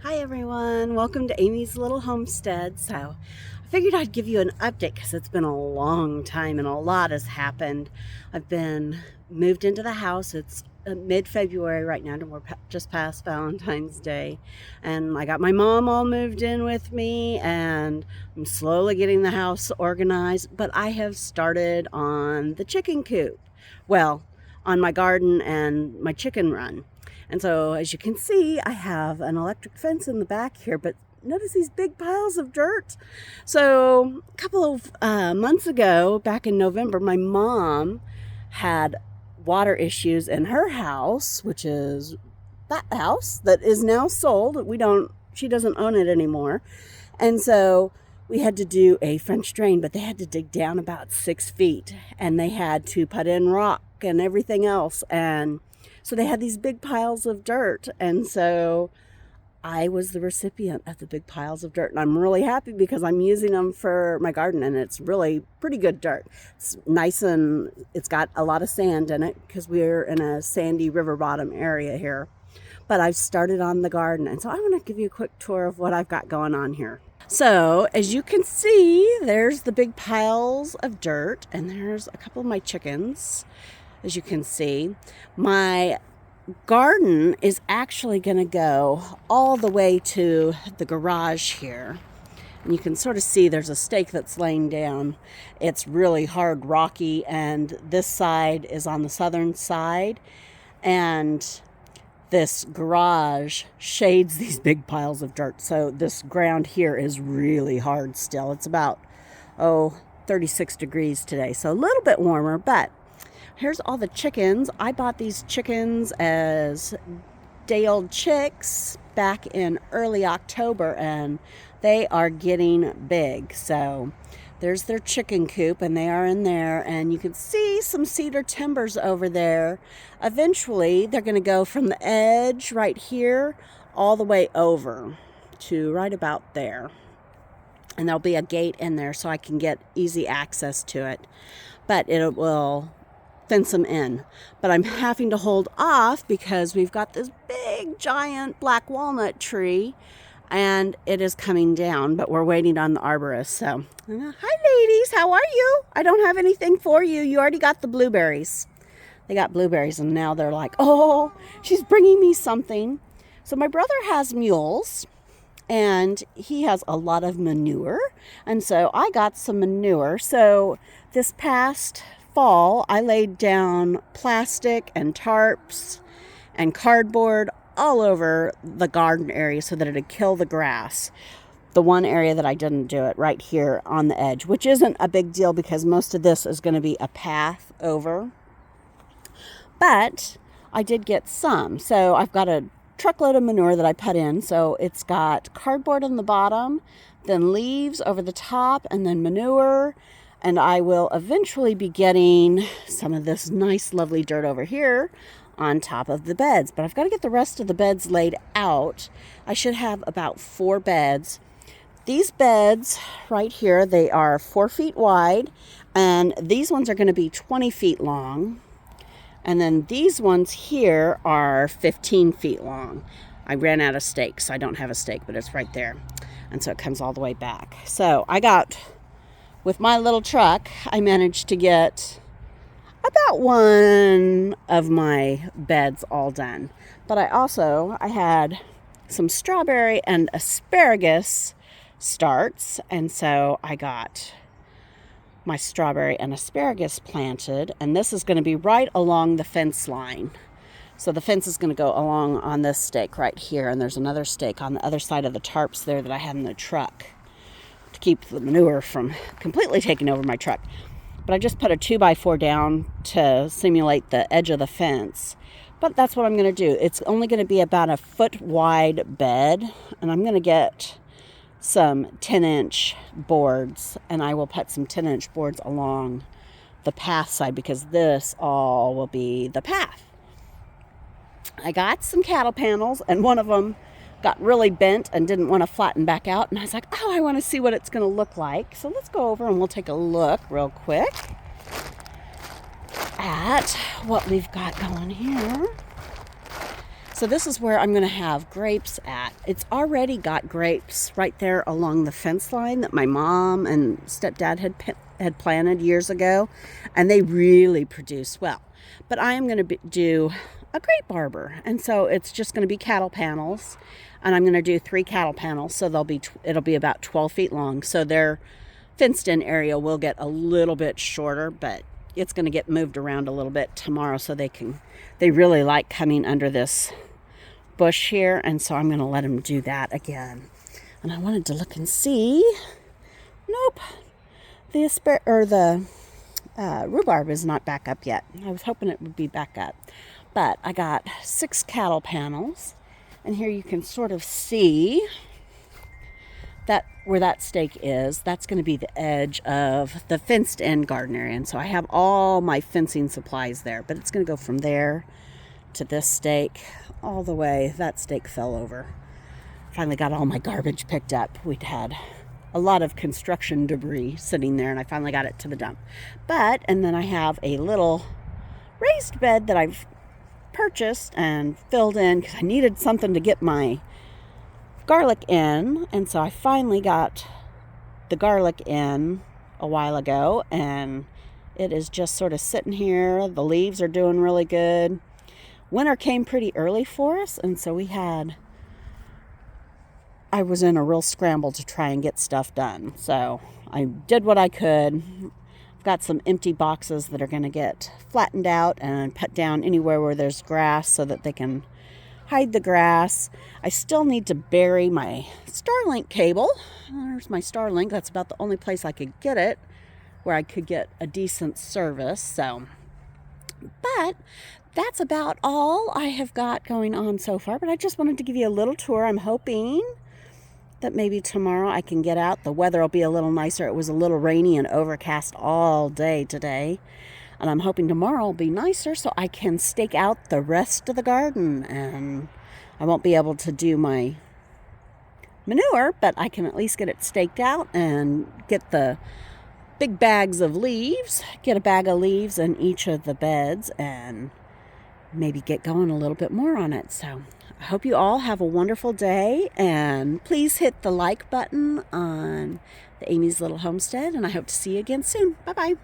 Hi everyone, welcome to Amy's Little Homestead. So I figured I'd give you an update because it's been a long time and a lot has happened. I've been moved into the house. It's mid-February right now, and we're just past Valentine's Day. And I got my mom all moved in with me, and I'm slowly getting the house organized. But I have started on the chicken coop. Well, on my garden and my chicken run. And so, as you can see, I have an electric fence in the back here, but notice these big piles of dirt. So, a couple of months ago, back in November, my mom had water issues in her house, which is that house that is now sold. She doesn't own it anymore. And so, we had to do a French drain, but they had to dig down about 6 feet, and they had to put in rock and everything else. And so they had these big piles of dirt, and so I was the recipient of the big piles of dirt, and I'm really happy because I'm using them for my garden, and it's really pretty good dirt. It's nice, and it's got a lot of sand in it because we're in a sandy river bottom area here. But I've started on the garden, and so I want to give you a quick tour of what I've got going on here. So as you can see, there's the big piles of dirt, and there's a couple of my chickens. As you can see, my garden is actually going to go all the way to the garage here. And you can sort of see there's a stake that's laying down. It's really hard, rocky, and this side is on the southern side. And this garage shades these big piles of dirt. So this ground here is really hard still. It's about, 36 degrees today. So a little bit warmer, but here's all the chickens. I bought these chickens as day-old chicks back in early October, and they are getting big. So there's their chicken coop, and they are in there, and you can see some cedar timbers over there. Eventually, they're going to go from the edge right here all the way over to right about there. And there'll be a gate in there so I can get easy access to it. But it will fence them in. But I'm having to hold off because we've got this big giant black walnut tree and it is coming down, but we're waiting on the arborist. So, hi ladies, how are you? I don't have anything for you. You already got the blueberries. They got blueberries and now they're like, oh, she's bringing me something. So my brother has mules and he has a lot of manure. And so I got some manure. So this past fall, I laid down plastic and tarps and cardboard all over the garden area so that it'd kill the grass. The one area that I didn't do it right here on the edge, which isn't a big deal because most of this is going to be a path over. But I did get some. So I've got a truckload of manure that I put in. So it's got cardboard on the bottom, then leaves over the top, and then manure. And I will eventually be getting some of this nice, lovely dirt over here on top of the beds. But I've got to get the rest of the beds laid out. I should have about 4 beds. These beds right here, they are 4 feet wide. And these ones are going to be 20 feet long. And then these ones here are 15 feet long. I ran out of stakes. So I don't have a stake, but it's right there. And so it comes all the way back. So with my little truck, I managed to get about one of my beds all done. But I had some strawberry and asparagus starts, and so I got my strawberry and asparagus planted, and this is going to be right along the fence line. So the fence is going to go along on this stake right here, and there's another stake on the other side of the tarps there that I had in the truck to keep the manure from completely taking over my truck. But I just put a 2x4 down to simulate the edge of the fence. But that's what I'm going to do. It's only going to be about a foot wide bed, and I'm going to get some 10-inch boards, and I will put some 10-inch boards along the path side because this all will be the path. I got some cattle panels, and one of them got really bent and didn't want to flatten back out. And I was like, I want to see what it's going to look like. So let's go over and we'll take a look real quick at what we've got going here. So this is where I'm going to have grapes at. It's already got grapes right there along the fence line that my mom and stepdad had planted years ago, and they really produce well. But I am going to do a grape arbor, and so it's just going to be cattle panels, and I'm going to do 3 cattle panels, so it'll be about 12 feet long. So their fenced-in area will get a little bit shorter, but it's going to get moved around a little bit tomorrow, so they really like coming under this bush here, and so I'm going to let them do that again. And I wanted to look and see. Nope, the rhubarb is not back up yet. I was hoping it would be back up, but I got 6 cattle panels, and here you can sort of see that where that stake is. That's going to be the edge of the fenced-in garden area, and so I have all my fencing supplies there. But it's going to go from there to this stake all the way. That stake fell over. Finally got all my garbage picked up. We'd had a lot of construction debris sitting there, and I finally got it to the dump. And then I have a little raised bed that I've purchased and filled in because I needed something to get my garlic in, and so I finally got the garlic in a while ago, and it is just sort of sitting here. The leaves are doing really good. Winter came pretty early for us, and so I was in a real scramble to try and get stuff done. So I did what I could. I've got some empty boxes that are going to get flattened out and put down anywhere where there's grass so that they can hide the grass. I still need to bury my Starlink cable. There's my Starlink. That's about the only place I could get it where I could get a decent service. But that's about all I have got going on so far. But I just wanted to give you a little tour. I'm hoping that maybe tomorrow I can get out. The weather will be a little nicer. It was a little rainy and overcast all day today. And I'm hoping tomorrow will be nicer so I can stake out the rest of the garden. And I won't be able to do my manure, but I can at least get it staked out and get the big bags of leaves, get a bag of leaves in each of the beds, and maybe get going a little bit more on it. So I hope you all have a wonderful day, and please hit the like button on the Amy's Little Homestead, and I hope to see you again soon. Bye-bye.